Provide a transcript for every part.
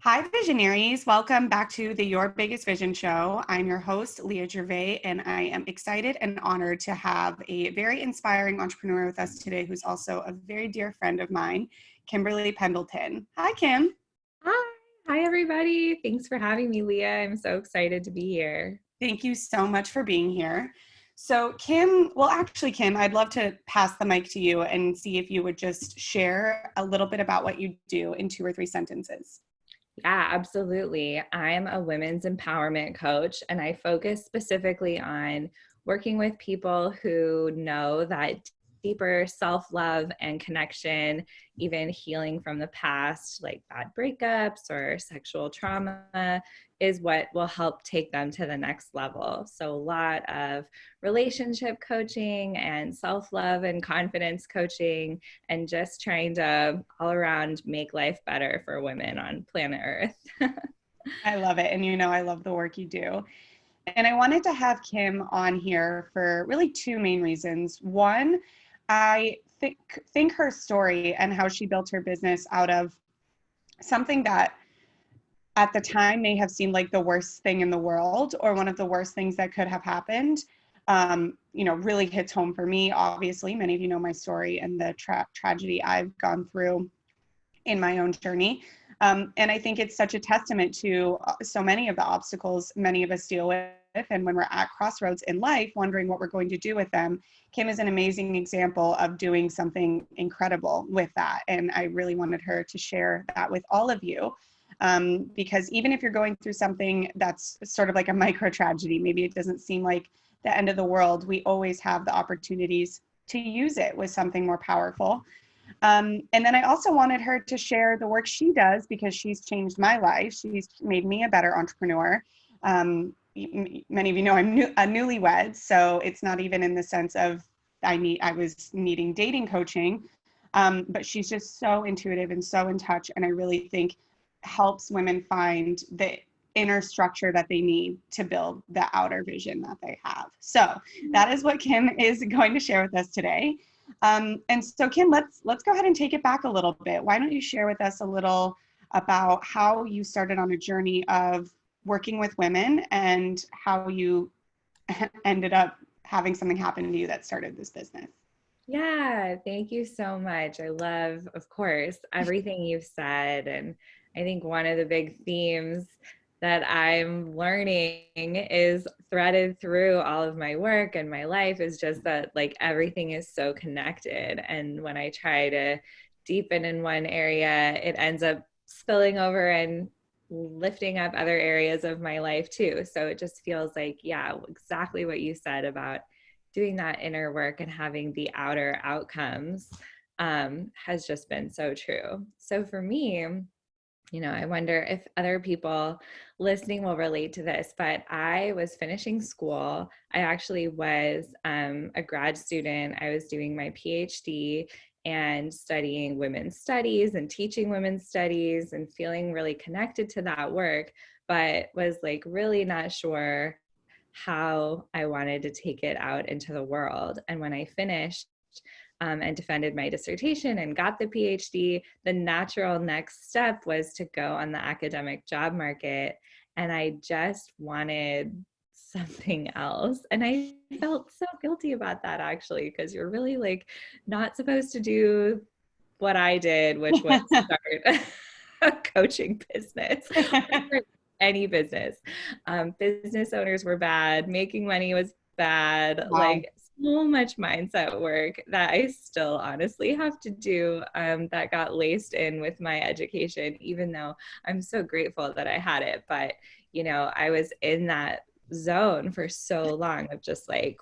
Hi, visionaries. Welcome back to the Your Biggest Vision Show. I'm your host, Leah Gervais, and I am excited and honored to have a very inspiring entrepreneur with us today who's also a very dear friend of mine, Kimberly Pendleton. Hi, Kim. Hi. Hi, everybody. Thanks for having me, Leah. I'm so excited to be here. Thank you so much for being here. So, Kim, Kim, I'd love to pass the mic to you and see if you would just share a little bit about what you do in 2 or 3 sentences. Yeah, absolutely. I'm a women's empowerment coach, and I focus specifically on working with people who know that deeper self-love and connection, even healing from the past, like bad breakups or sexual trauma, is what will help take them to the next level. So a lot of relationship coaching and self-love and confidence coaching, and just trying to all around make life better for women on planet Earth. I love it. And I love the work you do. And I wanted to have Kim on here for really two main reasons. One, I think her story and how she built her business out of something that at the time may have seemed like the worst thing in the world or one of the worst things that could have happened, really hits home for me. Obviously, many of you know my story and the tragedy I've gone through in my own journey. And I think it's such a testament to so many of the obstacles many of us deal with. And when we're at crossroads in life, wondering what we're going to do with them, Kim is an amazing example of doing something incredible with that. And I really wanted her to share that with all of you. Because even if you're going through something that's sort of like a micro tragedy, maybe it doesn't seem like the end of the world, we always have the opportunities to use it with something more powerful. And then I also wanted her to share the work she does because she's changed my life. She's made me a better entrepreneur. Many of you know I'm a newlywed, so it's not even in the sense of I was needing dating coaching, but she's just so intuitive and so in touch, and I really think helps women find the inner structure that they need to build the outer vision that they have. So that is what Kim is going to share with us today. And so Kim, let's go ahead and take it back a little bit. Why don't you share with us a little about how you started on a journey of working with women and how you ended up having something happen to you that started this business? Yeah, thank you so much. I love, of course, everything you've said. And I think one of the big themes that I'm learning is threaded through all of my work and my life is just that like everything is so connected. And when I try to deepen in one area, it ends up spilling over and lifting up other areas of my life too. So it just feels like, yeah, exactly what you said about doing that inner work and having the outer outcomes has just been so true. So for me, I wonder if other people listening will relate to this, but I was finishing school. I actually was a grad student. I was doing my PhD and studying women's studies and teaching women's studies and feeling really connected to that work, but was like really not sure how I wanted to take it out into the world. And when I finished and defended my dissertation and got the PhD, the natural next step was to go on the academic job market. And I just wanted something else. And I felt so guilty about that actually, because you're really like not supposed to do what I did, which was start a coaching business or any business. Business owners were bad. Making money was bad. Wow. Like so much mindset work that I still honestly have to do that got laced in with my education, even though I'm so grateful that I had it. But, I was in that zone for so long of just like,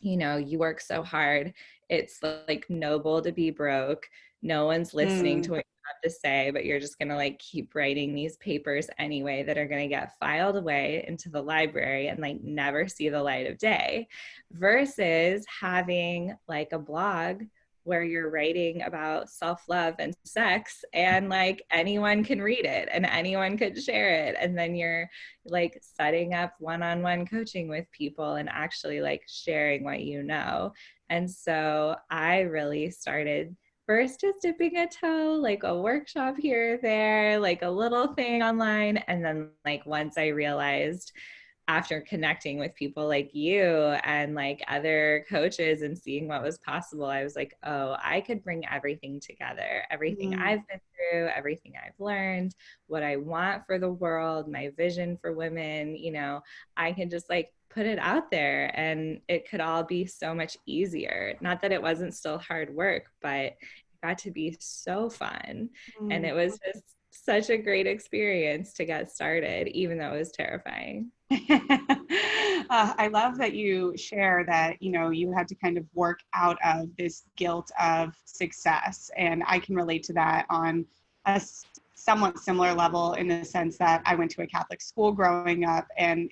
you work so hard. It's like noble to be broke. No one's listening to Mm. what you have to say, but you're just going to like keep writing these papers anyway that are going to get filed away into the library and like never see the light of day, versus having like a blog where you're writing about self-love and sex and like anyone can read it and anyone could share it. And then you're like setting up one-on-one coaching with people and actually like sharing what you know. And so I really started first just dipping a toe, like a workshop here or there, like a little thing online. And then like once I realized after connecting with people like you and like other coaches and seeing what was possible, I was like, oh, I could bring everything together, everything Mm, I've been through, everything I've learned, what I want for the world, my vision for women, you know, I can just like put it out there and it could all be so much easier. Not that it wasn't still hard work, but it got to be so fun. And mm. it was just such a great experience to get started, even though it was terrifying. I love that you share that, you know, you had to kind of work out of this guilt of success. And I can relate to that on a somewhat similar level in the sense that I went to a Catholic school growing up, and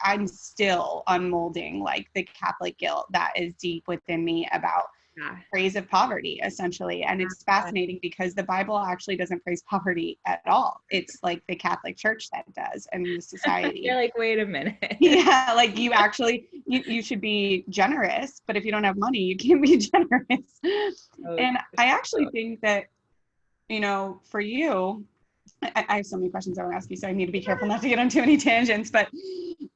I'm still unmolding like the Catholic guilt that is deep within me about Yeah. praise of poverty, essentially. And it's fascinating because the Bible actually doesn't praise poverty at all. It's like the Catholic Church that does, and the You're society. like, wait a minute. Yeah, like you actually, you should be generous, but if you don't have money, you can't be generous. Oh, And I actually so think that, you know, for you, I have so many questions I want to ask you, so I need to be careful not to get on too many tangents. But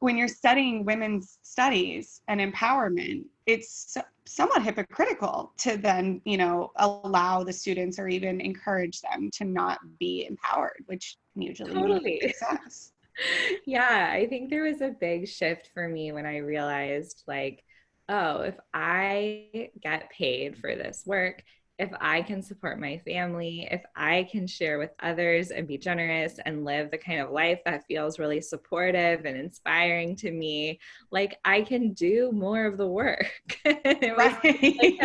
when you're studying women's studies and empowerment, it's somewhat hypocritical to then, you know, allow the students or even encourage them to not be empowered, which usually means totally. success. Yeah, I think there was a big shift for me when I realized, like, oh, if I get paid for this work, if I can support my family, if I can share with others and be generous and live the kind of life that feels really supportive and inspiring to me, like I can do more of the work. It was Right.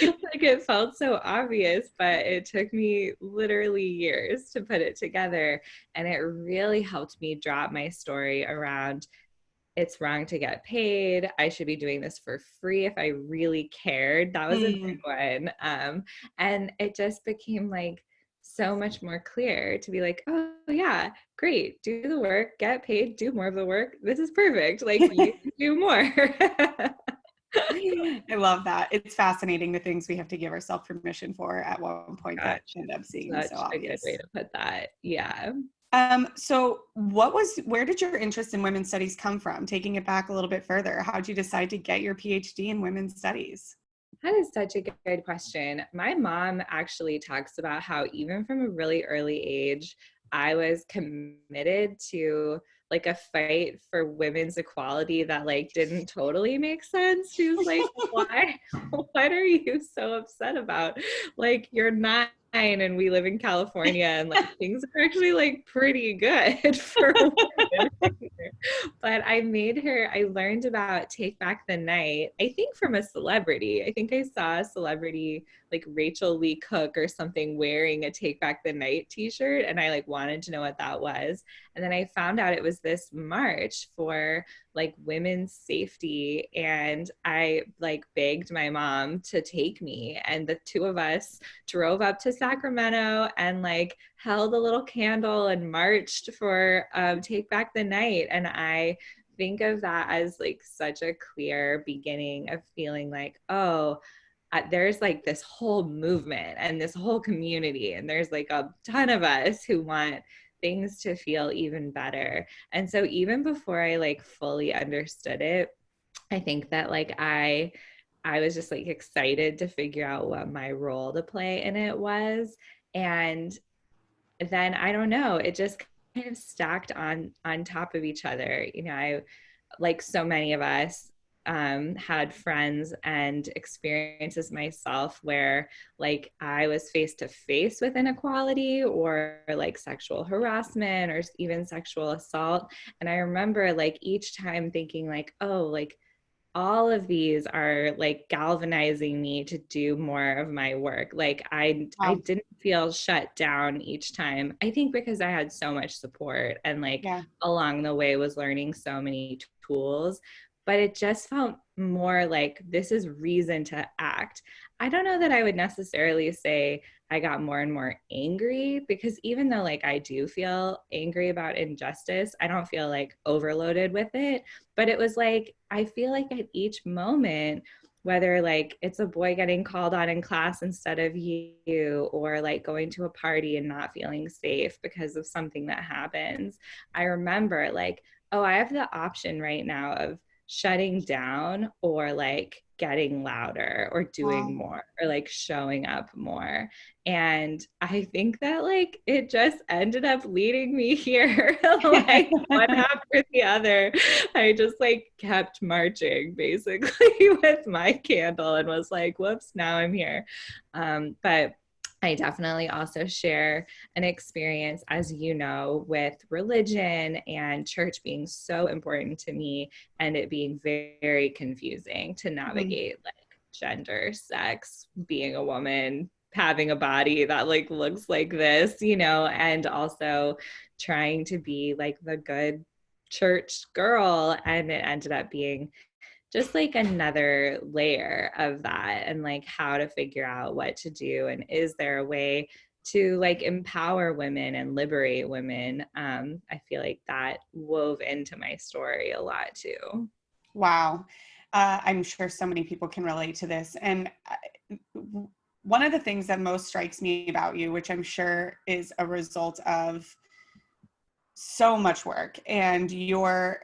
like it felt so obvious, but it took me literally years to put it together. And it really helped me drop my story around it's wrong to get paid. I should be doing this for free if I really cared. That was a big Mm. one. And it just became like so much more clear to be like, oh, yeah, great. Do the work, get paid, do more of the work. This is perfect. Like, you can do more. I love that. It's fascinating the things we have to give ourselves permission for at one point that Gosh, end up seeming so such a good way obvious. to put that. Yeah. So where did your interest in women's studies come from? Taking it back a little bit further, how did you decide to get your PhD in women's studies? That is such a good question. My mom actually talks about how even from a really early age, I was committed to like a fight for women's equality that like didn't totally make sense. She was like, why, what are you so upset about? Like you're 9 and we live in California and like things are actually like pretty good for women. But I made her, I learned about Take Back the Night, I think from a celebrity. I think I saw a celebrity like Rachel Lee Cook or something wearing a Take Back the Night t-shirt. And I like wanted to know what that was. And then I found out it was this march for like women's safety. And I like begged my mom to take me. And the two of us drove up to Sacramento and like held a little candle and marched for Take Back the Night. And I think of that as like such a clear beginning of feeling like, oh, there's like this whole movement and this whole community, and there's like a ton of us who want things to feel even better. And so even before I like fully understood it, I think that like I was just like excited to figure out what my role to play in it was. And then I don't know, it just kind of stacked on top of each other. You know, I like so many of us had friends and experiences myself where like I was face to face with inequality or like sexual harassment or even sexual assault. And I remember like each time thinking like, oh, like all of these are like galvanizing me to do more of my work. Like I Wow. didn't feel shut down each time. I think because I had so much support and like Yeah. along the way was learning so many tools, but it just felt more like this is reason to act. I don't know that I would necessarily say I got more and more angry, because even though like I do feel angry about injustice, I don't feel like overloaded with it. But it was like, I feel like at each moment whether like it's a boy getting called on in class instead of you, or like going to a party and not feeling safe because of something that happens. I remember like, oh, I have the option right now of shutting down or like getting louder or doing Wow. more or like showing up more. And I think that like it just ended up leading me here, like one after the other. I just like kept marching basically with my candle and was like, whoops, now I'm here. But I definitely also share an experience, as you know, with religion and church being so important to me, and it being very, very confusing to Mhm. navigate like gender, sex, being a woman, having a body that like looks like this, you know, and also trying to be like the good church girl. And it ended up being just like another layer of that, and like how to figure out what to do, and is there a way to like empower women and liberate women. I feel like that wove into my story a lot too. Wow. I'm sure so many people can relate to this. And one of the things that most strikes me about you, which I'm sure is a result of so much work and your,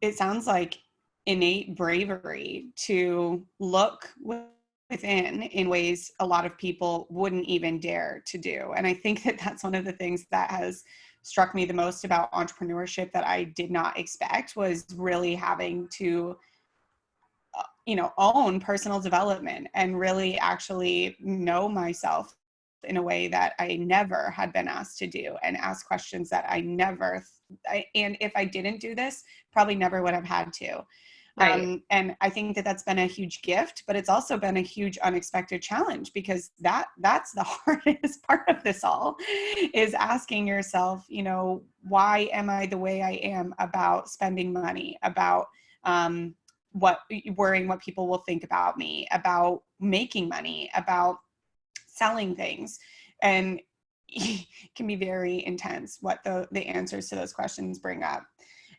it sounds like innate bravery to look within in ways a lot of people wouldn't even dare to do. And I think that that's one of the things that has struck me the most about entrepreneurship that I did not expect, was really having to own personal development and really actually know myself in a way that I never had been asked to do, and ask questions that and if I didn't do this, probably never would have had to. Right. And I think that that's been a huge gift, but it's also been a huge unexpected challenge, because that's the hardest part of this all, is asking yourself, why am I the way I am about spending money, about what worrying what people will think about me, about making money, about selling things. And it can be very intense what the answers to those questions bring up.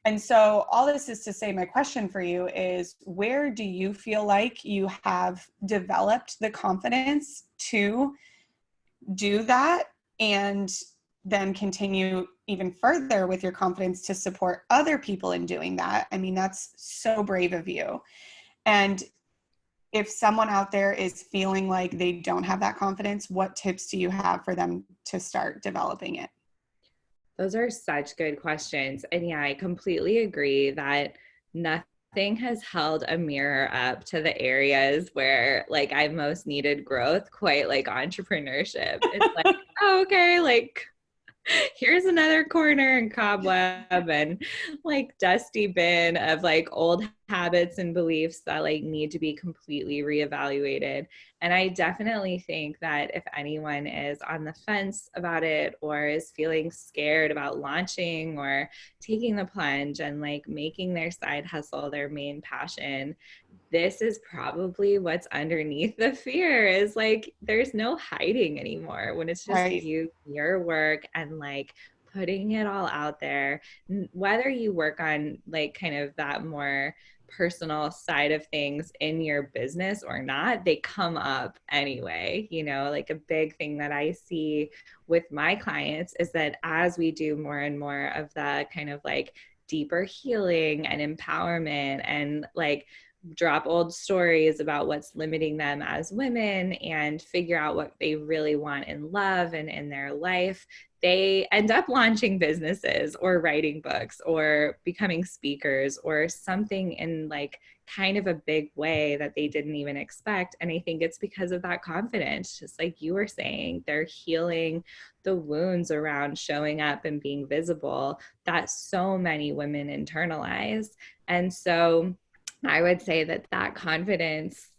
And so all this is to say, my question for you is, where do you feel like you have developed the confidence to do that, and then continue even further with your confidence to support other people in doing that? I mean, that's so brave of you. And if someone out there is feeling like they don't have that confidence, what tips do you have for them to start developing it? Those are such good questions. And yeah, I completely agree that nothing has held a mirror up to the areas where like I've most needed growth, quite like entrepreneurship. It's like, oh, okay, like here's another corner and cobweb and like dusty bin of like old habits and beliefs that like need to be completely reevaluated. And I definitely think that if anyone is on the fence about it, or is feeling scared about launching or taking the plunge and like making their side hustle their main passion, this is probably what's underneath the fear. Is like there's no hiding anymore when it's just Right. you, your work, and like putting it all out there. Whether you work on like kind of that more personal side of things in your business or not, they come up anyway. You know, like a big thing that I see with my clients is that as we do more and more of the kind of like deeper healing and empowerment, and like drop old stories about what's limiting them as women and figure out what they really want in love and in their life, they end up launching businesses or writing books or becoming speakers or something in like kind of a big way that they didn't even expect. And I think it's because of that confidence, just like you were saying, they're healing the wounds around showing up and being visible that so many women internalize. And so I would say that that confidence,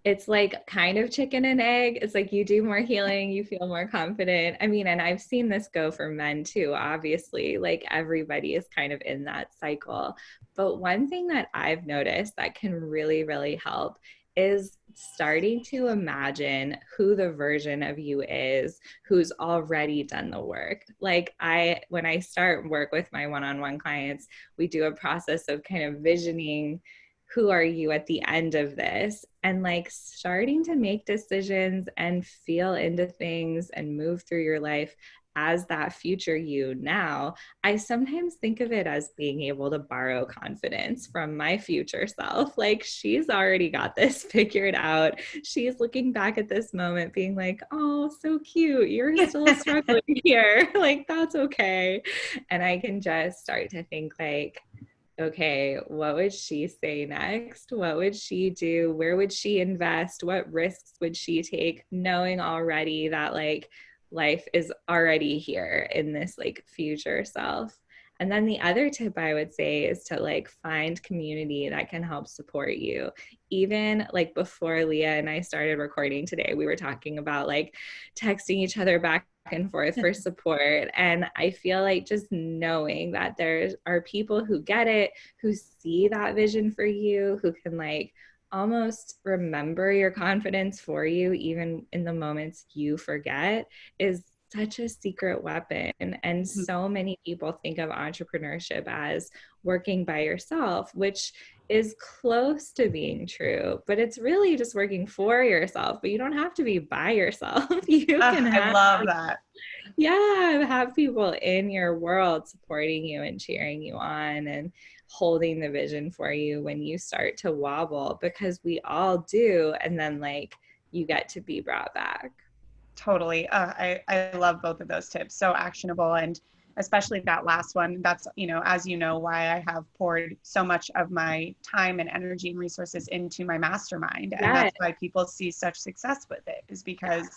it's like kind of chicken and egg. It's like you do more healing, you feel more confident. I mean, and I've seen this go for men too, obviously, like everybody is kind of in that cycle. But one thing that I've noticed that can really, really help is starting to imagine who the version of you is who's already done the work. Like when I start work with my one-on-one clients, we do a process of kind of visioning who are you at the end of this? And like starting to make decisions and feel into things and move through your life as that future you now. I sometimes think of it as being able to borrow confidence from my future self. Like she's already got this figured out. She's looking back at this moment being like, oh, so cute. You're still struggling here. Like that's okay. And I can just start to think like, okay, what would she say next? What would she do? Where would she invest? What risks would she take, knowing already that like life is already here in this like future self? And then the other tip I would say is to like find community that can help support you. Even like before Leah and I started recording today, we were talking about like texting each other back and forth for support. And I feel like just knowing that there are people who get it, who see that vision for you, who can like almost remember your confidence for you, even in the moments you forget, is such a secret weapon. And so many people think of entrepreneurship as working by yourself, which is close to being true, but it's really just working for yourself. But you don't have to be by yourself. You can I have love that. yeah, have people in your world supporting you and cheering you on and holding the vision for you when you start to wobble, because we all do. And then like you get to be brought back. Totally. I love both of those tips. So actionable, and especially that last one. That's, as you know, why I have poured so much of my time and energy and resources into my mastermind. And Yes. that's why people see such success with it, is because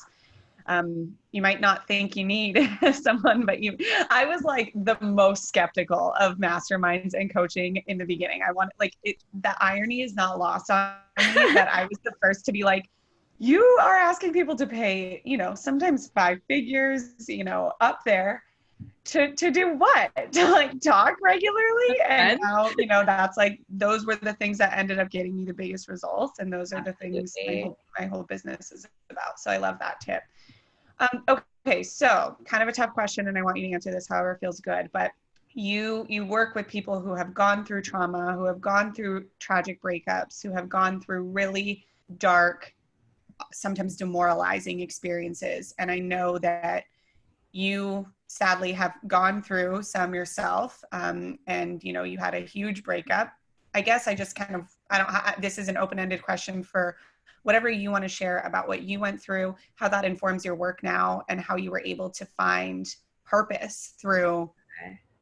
you might not think you need someone, but I was like the most skeptical of masterminds and coaching in the beginning. The irony is not lost on me that I was the first to be like, you are asking people to pay, sometimes 5 figures, up there to do what? To like talk regularly. And now, that's like, those were the things that ended up getting me the biggest results. And those are the things my whole business is about. So I love that tip. Okay, so kind of a tough question, and I want you to answer this however feels good, but you work with people who have gone through trauma, who have gone through tragic breakups, who have gone through really dark, sometimes demoralizing experiences. And I know that you sadly have gone through some yourself, and you had a huge breakup. I guess I just kind of, this is an open-ended question for whatever you want to share about what you went through, how that informs your work now, and how you were able to find purpose through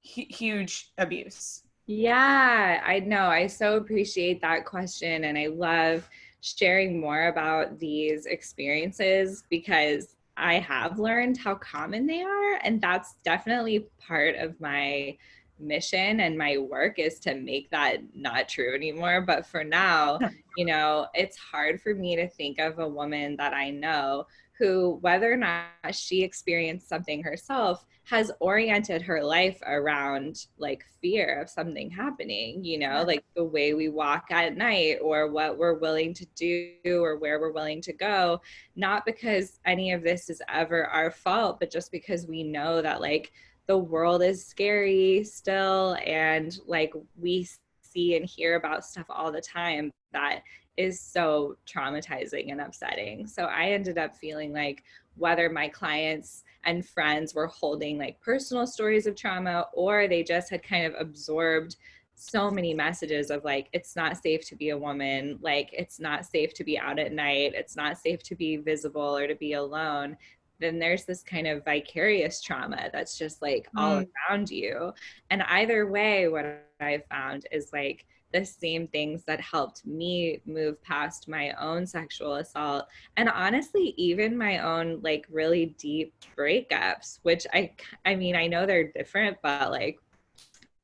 huge abuse. Yeah, I know. I so appreciate that question. And I love sharing more about these experiences because I have learned how common they are. And that's definitely part of my mission and my work, is to make that not true anymore. But for now, it's hard for me to think of a woman that I know who, whether or not she experienced something herself, has oriented her life around like fear of something happening, like the way we walk at night or what we're willing to do or where we're willing to go, not because any of this is ever our fault, but just because we know that like the world is scary still, and like we see and hear about stuff all the time that is so traumatizing and upsetting. So I ended up feeling like whether my clients and friends were holding like personal stories of trauma, or they just had kind of absorbed so many messages of like, it's not safe to be a woman, like it's not safe to be out at night, it's not safe to be visible or to be alone, then there's this kind of vicarious trauma that's just like all around you. And either way, what I've found is like the same things that helped me move past my own sexual assault, and honestly even my own like really deep breakups, which I mean I know they're different, but like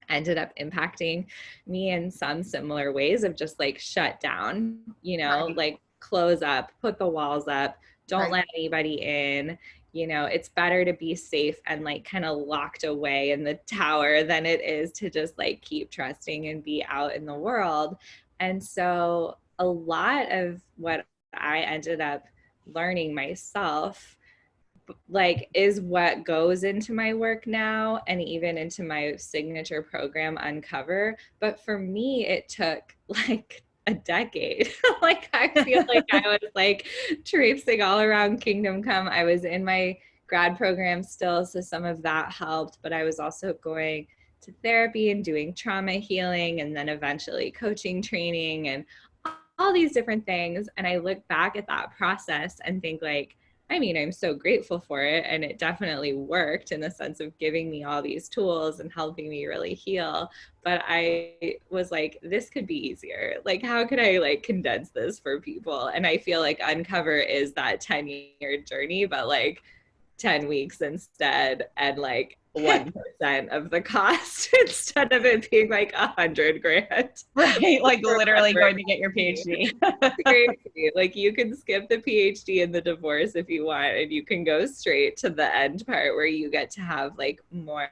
ended up impacting me in some similar ways of just like shut down, like close up, put the walls up, don't let anybody in. It's better to be safe and like kind of locked away in the tower than it is to just like keep trusting and be out in the world. And so a lot of what I ended up learning myself like is what goes into my work now and even into my signature program Uncover. But for me, it took like a decade. Like, I feel like I was like traipsing all around Kingdom Come. I was in my grad program still, so some of that helped, but I was also going to therapy and doing trauma healing, and then eventually coaching training and all these different things. And I look back at that process and think like, I mean, I'm so grateful for it. And it definitely worked in the sense of giving me all these tools and helping me really heal. But I was like, this could be easier. Like, how could I like condense this for people? And I feel like Uncover is that 10-year journey, but like 10 weeks instead, and like 1% of the cost instead of it being like 100 grand. Right. Like literally going to get your PhD. Seriously, like you can skip the PhD and the divorce if you want, and you can go straight to the end part where you get to have like more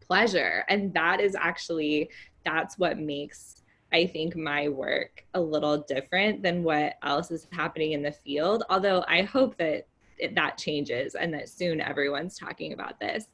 pleasure. And that is actually, that's what makes, I think, my work a little different than what else is happening in the field. Although I hope that that changes and that soon everyone's talking about this.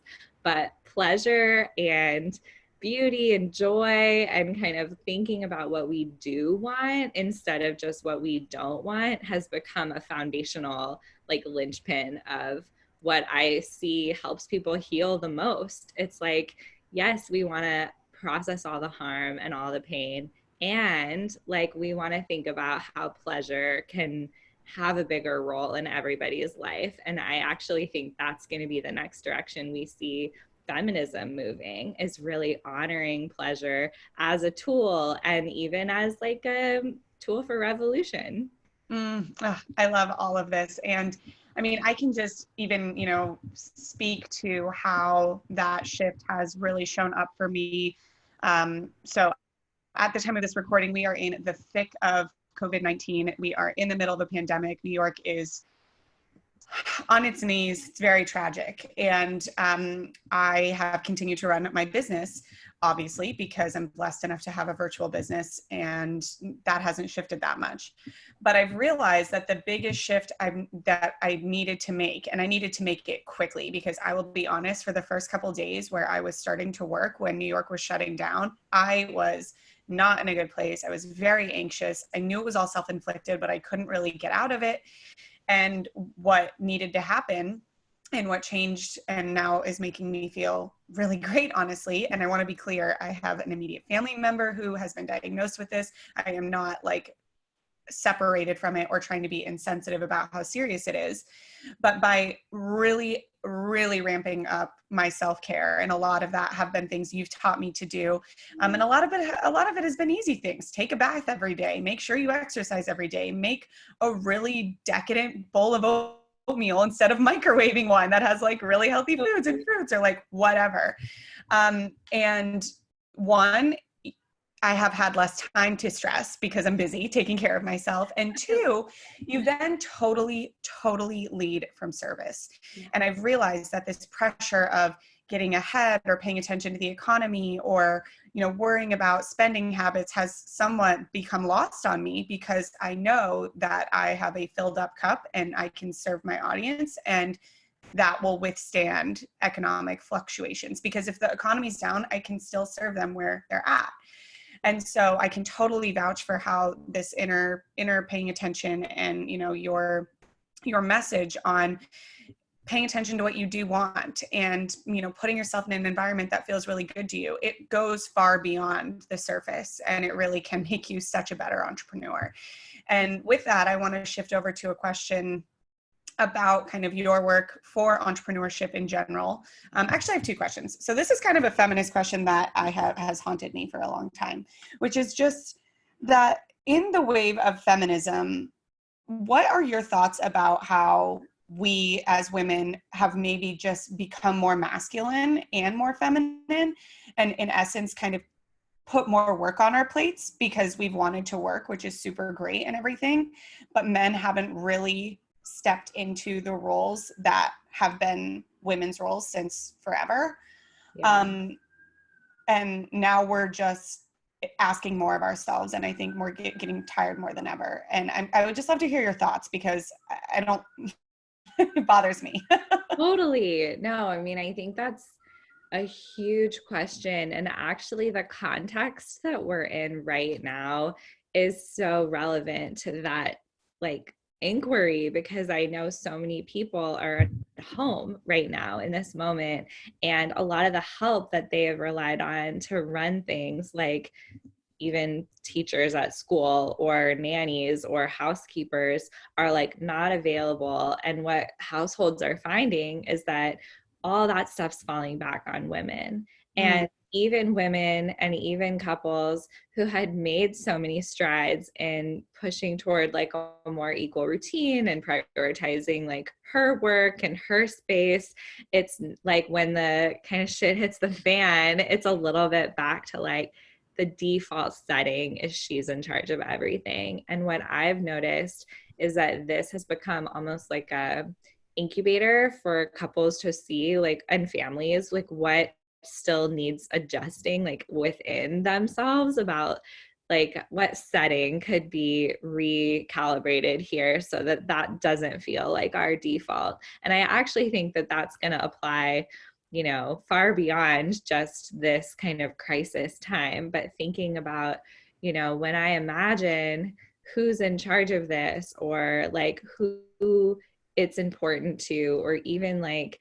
But pleasure and beauty and joy and kind of thinking about what we do want instead of just what we don't want has become a foundational like linchpin of what I see helps people heal the most. It's like, yes, we want to process all the harm and all the pain, and like we want to think about how pleasure can have a bigger role in everybody's life. And I actually think that's going to be the next direction we see feminism moving, is really honoring pleasure as a tool and even as like a tool for revolution. I love all of this. And I mean, I can just even, speak to how that shift has really shown up for me. So at the time of this recording, we are in the thick of COVID-19. We are in the middle of a pandemic. New York is on its knees. It's very tragic. And I have continued to run my business, obviously, because I'm blessed enough to have a virtual business, and that hasn't shifted that much. But I've realized that the biggest shift that I needed to make, and I needed to make it quickly, because I will be honest, for the first couple of days where I was starting to work when New York was shutting down, I was not in a good place. I was very anxious. I knew it was all self-inflicted, but I couldn't really get out of it. And what needed to happen and what changed and now is making me feel really great, honestly. And I want to be clear, I have an immediate family member who has been diagnosed with this. I am not like separated from it or trying to be insensitive about how serious it is. But by really ramping up my self-care, and a lot of that have been things you've taught me to do, and a lot of it has been easy things. Take a bath every day, make sure you exercise every day, make a really decadent bowl of oatmeal instead of microwaving one that has like really healthy foods and fruits or like whatever. And one, I have had less time to stress because I'm busy taking care of myself. And two, you then totally lead from service. And I've realized that this pressure of getting ahead or paying attention to the economy or, worrying about spending habits has somewhat become lost on me, because I know that I have a filled up cup and I can serve my audience, and that will withstand economic fluctuations. Because if the economy's down, I can still serve them where they're at. And so I can totally vouch for how this inner paying attention and, your message on paying attention to what you do want and, putting yourself in an environment that feels really good to you. It goes far beyond the surface, and it really can make you such a better entrepreneur. And with that, I want to shift over to a question about kind of your work for entrepreneurship in general. Actually, I have two questions. So this is kind of a feminist question that has haunted me for a long time, which is just that in the wave of feminism, what are your thoughts about how we as women have maybe just become more masculine and more feminine, and in essence kind of put more work on our plates because we've wanted to work, which is super great and everything, but men haven't really stepped into the roles that have been women's roles since forever. Yeah. And now we're just asking more of ourselves. And I think we're getting tired more than ever. And I would just love to hear your thoughts, because I don't, it bothers me. Totally. No, I mean, I think that's a huge question. And actually the context that we're in right now is so relevant to that like inquiry, because I know so many people are at home right now in this moment, and a lot of the help that they have relied on to run things, like even teachers at school or nannies or housekeepers, are like not available. And what households are finding is that all that stuff's falling back on women. Mm. And even women and even couples who had made so many strides in pushing toward like a more equal routine and prioritizing like her work and her space, it's like when the kind of shit hits the fan, it's a little bit back to like the default setting is she's in charge of everything. And what I've noticed is that this has become almost like a incubator for couples to see, like, and families, like what still needs adjusting like within themselves about like what setting could be recalibrated here so that that doesn't feel like our default. And I actually think that that's going to apply, you know, far beyond just this kind of crisis time, but thinking about, you know, when I imagine who's in charge of this, or like who it's important to, or even like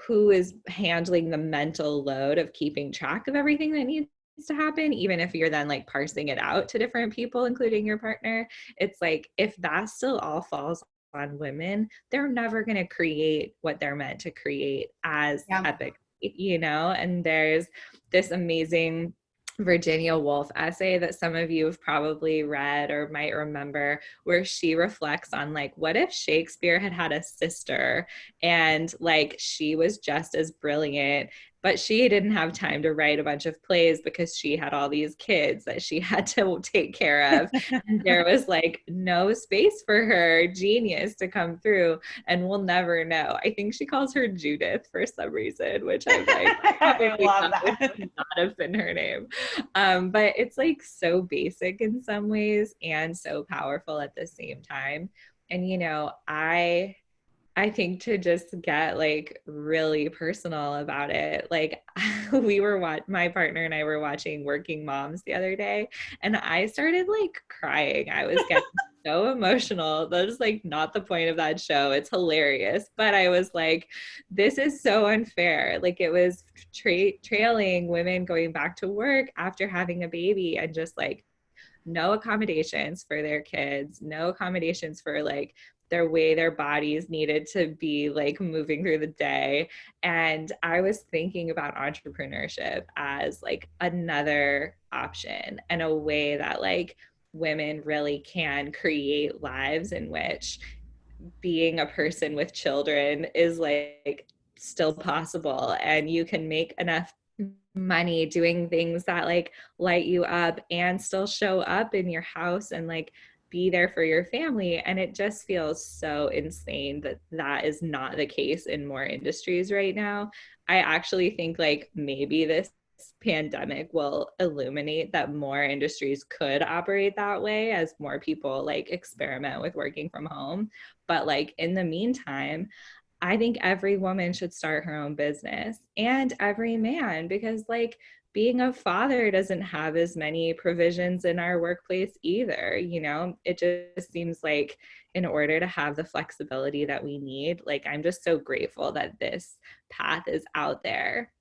who is handling the mental load of keeping track of everything that needs to happen, even if you're then like parsing it out to different people, including your partner, it's like if that still all falls on women, they're never going to create what they're meant to create as Yeah. epic, you know. And there's this amazing Virginia Woolf essay that some of you have probably read or might remember, where she reflects on like, what if Shakespeare had had a sister and like she was just as brilliant, but she didn't have time to write a bunch of plays because she had all these kids that she had to take care of. And there was like no space for her genius to come through, and we'll never know. I think she calls her Judith for some reason, which I'm like, I probably love that that. would not have been her name. But it's like so basic in some ways and so powerful at the same time. And, you know, I think to just get like really personal about it, like my partner and I were watching Working Moms the other day, and I started like crying. I was getting so emotional. That's like not the point of that show. It's hilarious, but I was like, this is so unfair. Like it was trailing women going back to work after having a baby, and just like no accommodations for their kids, no accommodations for like their way their bodies needed to be like moving through the day. And I was thinking about entrepreneurship as like another option and a way that like women really can create lives in which being a person with children is like still possible, and you can make enough money doing things that like light you up and still show up in your house and like be there for your family. And it just feels so insane that that is not the case in more industries right now. I actually think like maybe this pandemic will illuminate that more industries could operate that way as more people like experiment with working from home. But like in the meantime, I think every woman should start her own business, and every man, because like being a father doesn't have as many provisions in our workplace either. You know, it just seems like in order to have the flexibility that we need, like I'm just so grateful that this path is out there.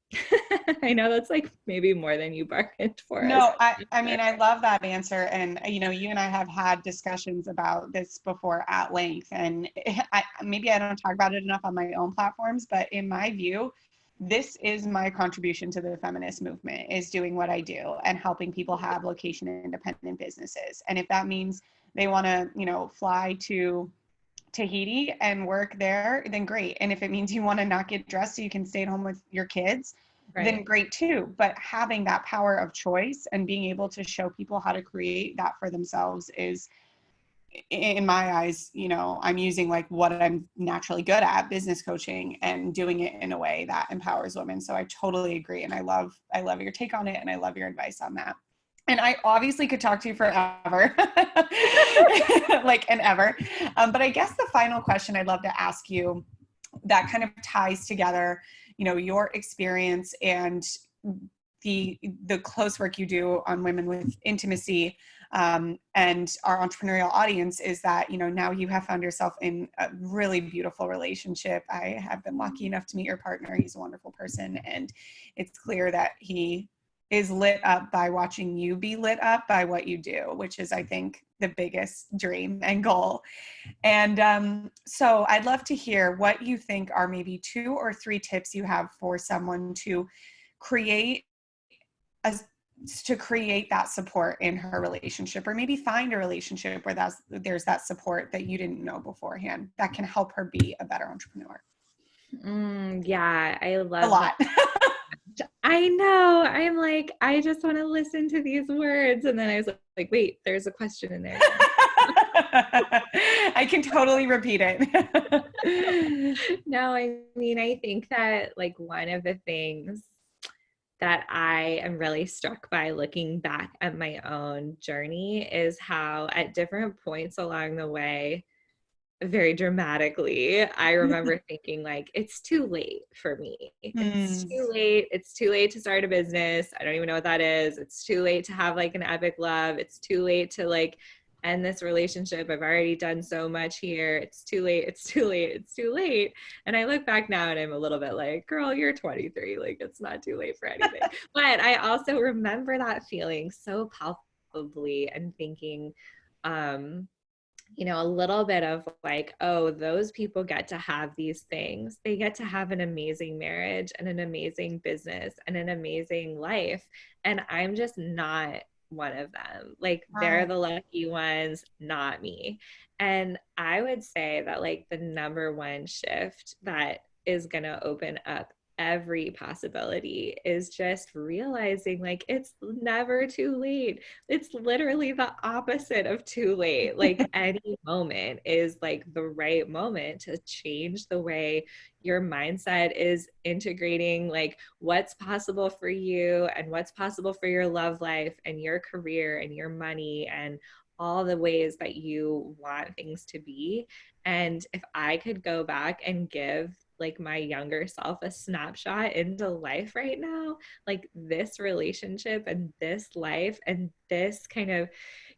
I know that's like maybe more than you bargained for us. No, I mean, I love that answer. And, you know, you and I have had discussions about this before at length. And maybe I don't talk about it enough on my own platforms, but in my view, this is my contribution to the feminist movement, is doing what I do and helping people have location independent businesses. And if that means they want to, you know, fly to Tahiti and work there, then great. And if it means you want to not get dressed so you can stay at home with your kids, then Right. great too. But having that power of choice and being able to show people how to create that for themselves is, in my eyes, you know, I'm using like what I'm naturally good at, business coaching, and doing it in a way that empowers women. So I totally agree. And I love your take on it. And I love your advice on that. And I obviously could talk to you forever, like and ever. But I guess the final question I'd love to ask you that kind of ties together, you know, your experience and the close work you do on women with intimacy, and our entrepreneurial audience, is that, you know, now you have found yourself in a really beautiful relationship. I have been lucky enough to meet your partner. He's a wonderful person, and it's clear that he is lit up by watching you be lit up by what you do, which is, I think, the biggest dream and goal. And so I'd love to hear what you think are maybe 2 or 3 tips you have for someone to create that support in her relationship, or maybe find a relationship where there's that support that you didn't know beforehand that can help her be a better entrepreneur. Yeah, I A love lot. I know. I'm like, I just want to listen to these words. And then I was like, wait, there's a question in there. I can totally repeat it. No, I mean, I think that like one of the things that I am really struck by looking back at my own journey is how at different points along the way, very dramatically, I remember thinking like, it's too late for me. It's too late. It's too late to start a business. I don't even know what that is. It's too late to have like an epic love. It's too late to like end this relationship. I've already done so much here. It's too late. It's too late. It's too late. And I look back now and I'm a little bit like, girl, you're 23. Like, it's not too late for anything. But I also remember that feeling so palpably and thinking, you know, a little bit of like, oh, those people get to have these things. They get to have an amazing marriage and an amazing business and an amazing life. And I'm just not one of them. Like, they're the lucky ones, not me. And I would say that like the number one shift that is going to open up every possibility is just realizing like it's never too late. It's literally the opposite of too late. Like any moment is like the right moment to change the way your mindset is integrating like what's possible for you and what's possible for your love life and your career and your money and all the ways that you want things to be. And if I could go back and give like my younger self a snapshot into life right now, like this relationship and this life and this kind of,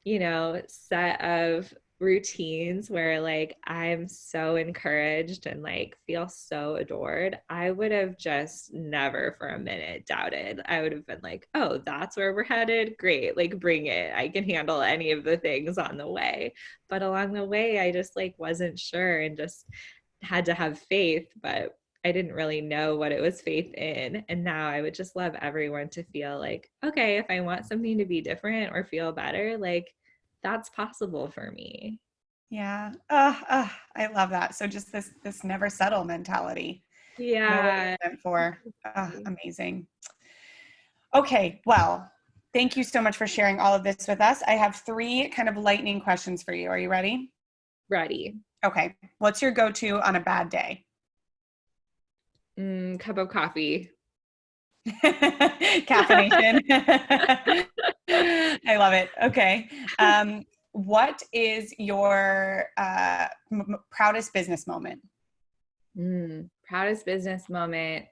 you know, set of routines where like I'm so encouraged and like feel so adored, I would have just never for a minute doubted. I would have been like, oh, that's where we're headed. Great. Like, bring it. I can handle any of the things on the way. But along the way, I just like wasn't sure and just had to have faith, but I didn't really know what it was faith in. And now I would just love everyone to feel like, okay, if I want something to be different or feel better, like that's possible for me. Yeah. I love that. So just this never settle mentality. Know what Yeah. you're meant for. Amazing. Okay, well, thank you so much for sharing all of this with us. I have 3 kind of lightning questions for you. Are you ready? Ready. Okay. What's your go-to on a bad day? Cup of coffee. Caffeination. I love it. Okay. What is your proudest business moment? Proudest business moment.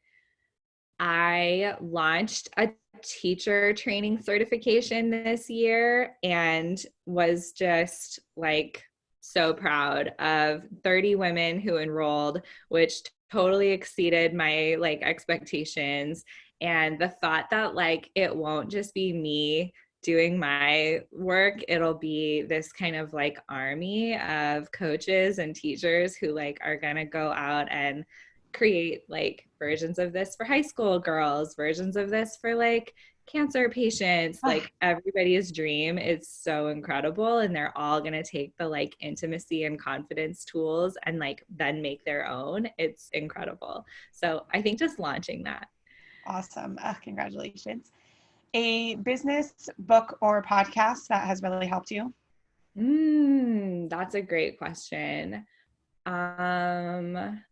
I launched a teacher training certification this year and was just like so proud of 30 women who enrolled, which totally exceeded my like expectations. And the thought that like it won't just be me doing my work, it'll be this kind of like army of coaches and teachers who like are gonna go out and create like versions of this for high school girls, versions of this for like cancer patients, like everybody's dream is so incredible. And they're all going to take the like intimacy and confidence tools and like then make their own. It's incredible. So I think just launching that. Awesome. Congratulations. A business, book, or podcast that has really helped you? That's a great question.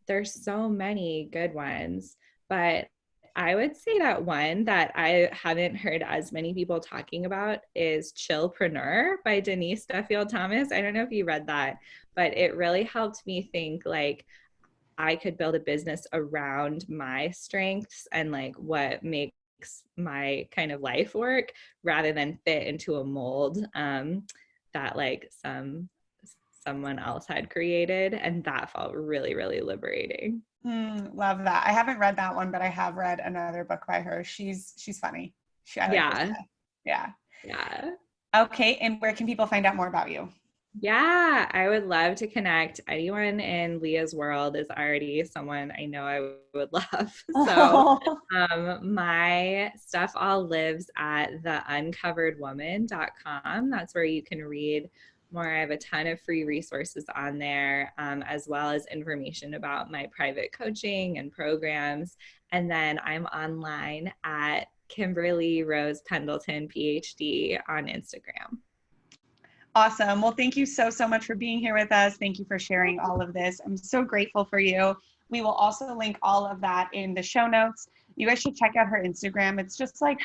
There's so many good ones, but I would say that one that I haven't heard as many people talking about is Chillpreneur by Denise Duffield Thomas. I don't know if you read that, but it really helped me think like I could build a business around my strengths and like what makes my kind of life work rather than fit into a mold that like someone else had created. And that felt really, really liberating. Love that. I haven't read that one, but I have read another book by her. She's funny. I like her Yeah. stuff. Yeah. Yeah. Okay. And where can people find out more about you? Yeah, I would love to connect. Anyone in Leah's world is already someone I know I would love. So my stuff all lives at theuncoveredwoman.com. That's where you can read more. I have a ton of free resources on there, as well as information about my private coaching and programs. And then I'm online at Kimberly Rose Pendleton, PhD on Instagram. Awesome. Well, thank you so much for being here with us. Thank you for sharing all of this. I'm so grateful for you. We will also link all of that in the show notes. You guys should check out her Instagram. It's just like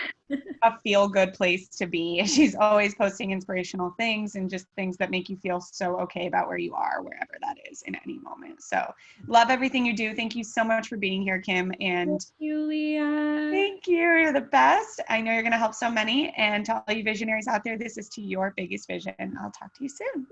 a feel-good place to be. She's always posting inspirational things and just things that make you feel so okay about where you are, wherever that is in any moment. So love everything you do. Thank you so much for being here, Kim. And Thank you, Leah. thank you. You're the best. I know you're going to help so many. And to all you visionaries out there, this is to your biggest vision. I'll talk to you soon.